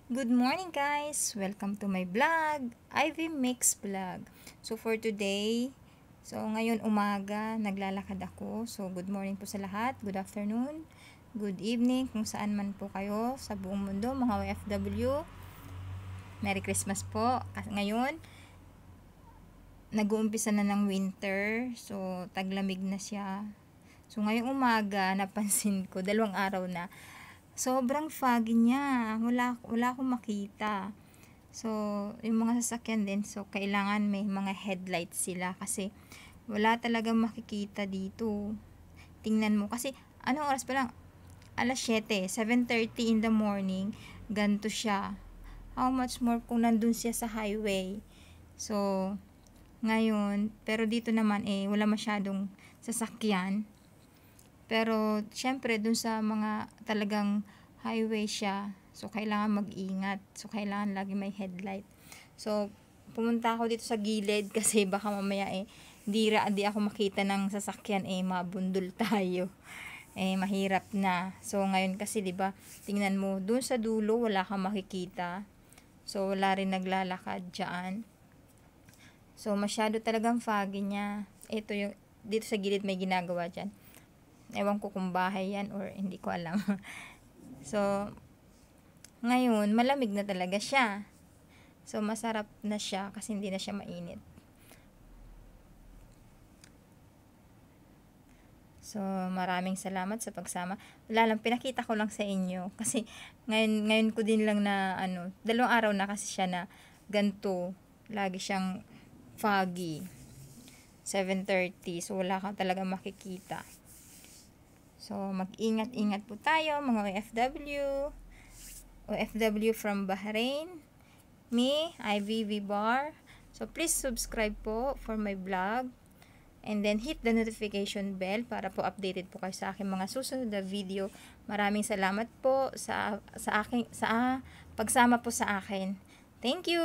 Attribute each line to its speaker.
Speaker 1: Good morning guys! Welcome to my vlog, Ivy Mix Vlog. So for today, ngayon umaga, naglalakad ako. So good morning po sa lahat, good afternoon, good evening, kung saan man po kayo sa buong mundo, mga OFW. Merry Christmas po. Ngayon, nag-uumpisa na ng winter, so taglamig na siya. So ngayong umaga, napansin ko, 2 araw na, sobrang foggy niya. Wala akong makita. So, yung mga sasakyan din, so kailangan may mga headlights sila kasi wala talagang makikita dito. Tingnan mo kasi anong oras pa lang? Alas 7, 7:30 in the morning, ganto siya. How much more kung nandun siya sa highway. So, ngayon, pero dito naman wala masyadong sasakyan. Pero, syempre, dun sa mga talagang highway siya, so, kailangan mag-ingat. So, kailangan lagi may headlight. So, pumunta ako dito sa gilid kasi baka mamaya di ako makita ng sasakyan mabundol tayo. Mahirap na. So, ngayon kasi, diba, tingnan mo, dun sa dulo, wala kang makikita. So, wala rin naglalakad dyan. So, masyado talagang foggy niya. Ito yung, dito sa gilid may ginagawa dyan. Ewan ko kung bahay yan or hindi ko alam. So, ngayon, malamig na talaga siya. So, masarap na siya kasi hindi na siya mainit. So, maraming salamat sa pagsama. Wala lang, pinakita ko lang sa inyo. Kasi, ngayon ko din lang na, 2 araw na kasi siya na ganito. Lagi siyang foggy. 7:30. So, wala ka talaga makikita. So, mag-ingat-ingat po tayo, mga OFW. OFW from Bahrain. Me, Ivy Bar. So, please subscribe po for my vlog. And then, hit the notification bell para po updated po kayo sa aking mga susunod na video. Maraming salamat po sa pagsama po sa akin. Thank you!